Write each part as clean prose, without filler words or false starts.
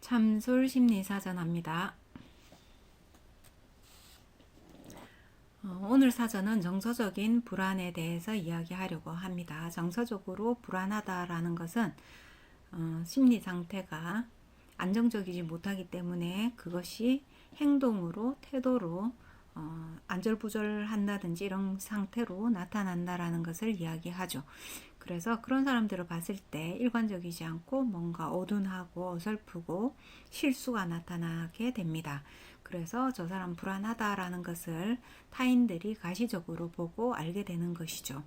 참솔 심리사전합니다. 오늘 사전은 정서적인 불안에 대해서 이야기하려고 합니다. 정서적으로 불안하다라는 것은 심리 상태가 안정적이지 못하기 때문에 그것이 행동으로, 태도로 안절부절한다든지 이런 상태로 나타난다라는 것을 이야기하죠. 그래서 그런 사람들을 봤을 때 일관적이지 않고 뭔가 어둔하고 어설프고 실수가 나타나게 됩니다. 그래서 저 사람 불안하다라는 것을 타인들이 가시적으로 보고 알게 되는 것이죠.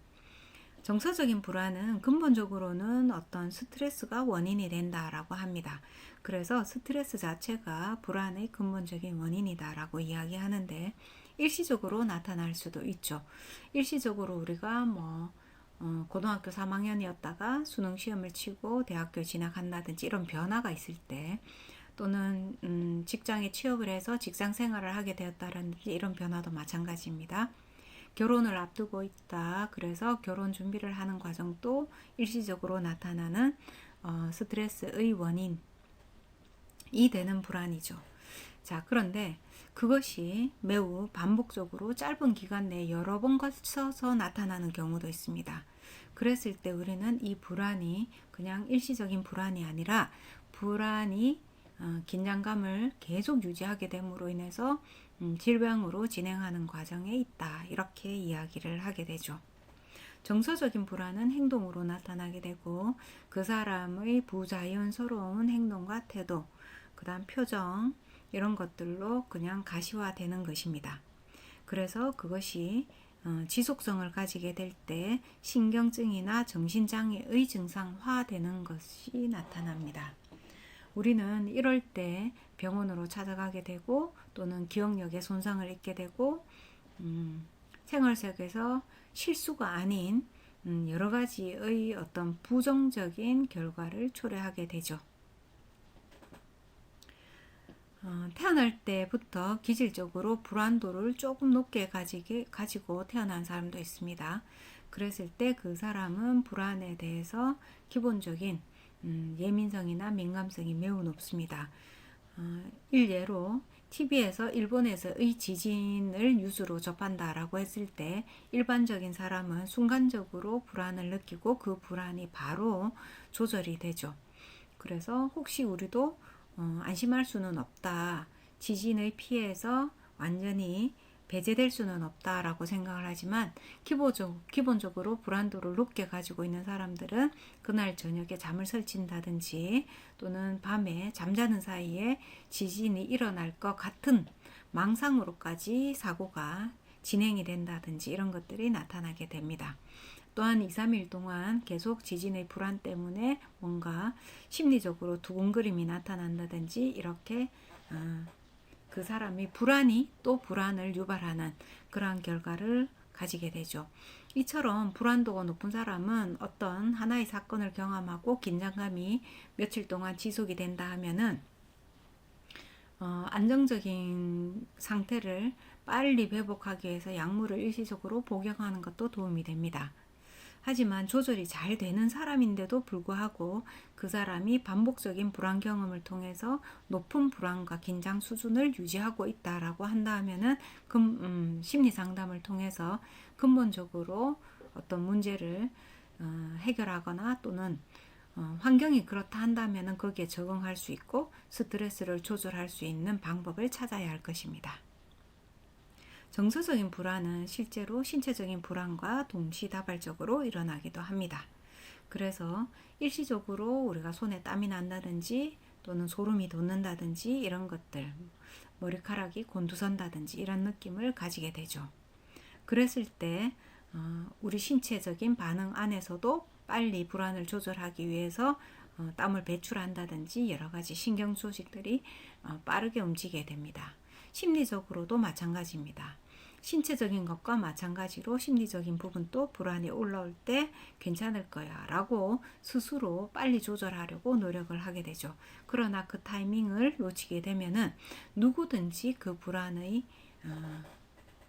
정서적인 불안은 근본적으로는 어떤 스트레스가 원인이 된다라고 합니다. 그래서 스트레스 자체가 불안의 근본적인 원인이다라고 이야기하는데 일시적으로 나타날 수도 있죠. 일시적으로 우리가 고등학교 3학년이었다가 수능 시험을 치고 대학교 진학한다든지 이런 변화가 있을 때, 또는 직장에 취업을 해서 직장 생활을 하게 되었다든지 이런 변화도 마찬가지입니다. 결혼을 앞두고 있다. 그래서 결혼 준비를 하는 과정도 일시적으로 나타나는 스트레스의 원인이 되는 불안이죠. 자, 그런데 그것이 매우 반복적으로 짧은 기간 내에 여러 번 거쳐서 나타나는 경우도 있습니다. 그랬을 때 우리는 이 불안이 그냥 일시적인 불안이 아니라 불안이 긴장감을 계속 유지하게 됨으로 인해서 질병으로 진행하는 과정에 있다. 이렇게 이야기를 하게 되죠. 정서적인 불안은 행동으로 나타나게 되고 그 사람의 부자연스러운 행동과 태도, 그 다음 표정 이런 것들로 그냥 가시화되는 것입니다. 그래서 그것이 지속성을 가지게 될 때 신경증이나 정신장애의 증상화되는 것이 나타납니다. 우리는 이럴 때 병원으로 찾아가게 되고 또는 기억력에 손상을 입게 되고 생활 속에서 실수가 아닌 여러 가지의 어떤 부정적인 결과를 초래하게 되죠. 태어날 때부터 기질적으로 불안도를 조금 높게 가지고 태어난 사람도 있습니다. 그랬을 때 그 사람은 불안에 대해서 기본적인 예민성이나 민감성이 매우 높습니다. 일례로 TV에서 일본에서의 지진을 뉴스로 접한다라고 했을 때 일반적인 사람은 순간적으로 불안을 느끼고 그 불안이 바로 조절이 되죠. 그래서 혹시 우리도 안심할 수는 없다. 지진의 피해에서 완전히 배제될 수는 없다라고 생각을 하지만 기본적으로 불안도를 높게 가지고 있는 사람들은 그날 저녁에 잠을 설친다든지 또는 밤에 잠자는 사이에 지진이 일어날 것 같은 망상으로까지 사고가 진행이 된다든지 이런 것들이 나타나게 됩니다. 또한 2, 3일 동안 계속 지진의 불안 때문에 뭔가 심리적으로 두근거림이 나타난다든지 이렇게 그 사람이 불안이 또 불안을 유발하는 그러한 결과를 가지게 되죠. 이처럼 불안도가 높은 사람은 어떤 하나의 사건을 경험하고 긴장감이 며칠 동안 지속이 된다 하면은 안정적인 상태를 빨리 회복하기 위해서 약물을 일시적으로 복용하는 것도 도움이 됩니다. 하지만 조절이 잘 되는 사람인데도 불구하고 그 사람이 반복적인 불안 경험을 통해서 높은 불안과 긴장 수준을 유지하고 있다라고 한다면은 심리 상담을 통해서 근본적으로 어떤 문제를 해결하거나 또는 환경이 그렇다 한다면은 거기에 적응할 수 있고 스트레스를 조절할 수 있는 방법을 찾아야 할 것입니다. 정서적인 불안은 실제로 신체적인 불안과 동시다발적으로 일어나기도 합니다. 그래서 일시적으로 우리가 손에 땀이 난다든지 또는 소름이 돋는다든지 이런 것들, 머리카락이 곤두선다든지 이런 느낌을 가지게 되죠. 그랬을 때 우리 신체적인 반응 안에서도 빨리 불안을 조절하기 위해서 땀을 배출한다든지 여러 가지 신경 조직들이 빠르게 움직이게 됩니다. 심리적으로도 마찬가지입니다. 신체적인 것과 마찬가지로 심리적인 부분도 불안이 올라올 때 괜찮을 거야 라고 스스로 빨리 조절하려고 노력을 하게 되죠. 그러나 그 타이밍을 놓치게 되면은 누구든지 그 불안의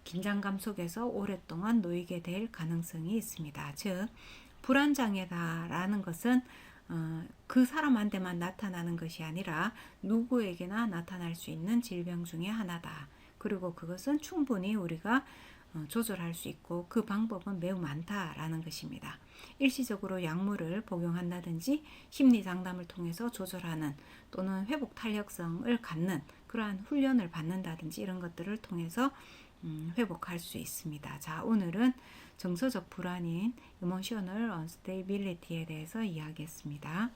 긴장감 속에서 오랫동안 놓이게 될 가능성이 있습니다. 즉 불안장애다라는 것은 그 사람한테만 나타나는 것이 아니라 누구에게나 나타날 수 있는 질병 중에 하나다. 그리고 그것은 충분히 우리가 조절할 수 있고 그 방법은 매우 많다라는 것입니다. 일시적으로 약물을 복용한다든지 심리 상담을 통해서 조절하는 또는 회복 탄력성을 갖는 그러한 훈련을 받는다든지 이런 것들을 통해서 회복할 수 있습니다. 자, 오늘은 정서적 불안인 emotional instability에 대해서 이야기했습니다.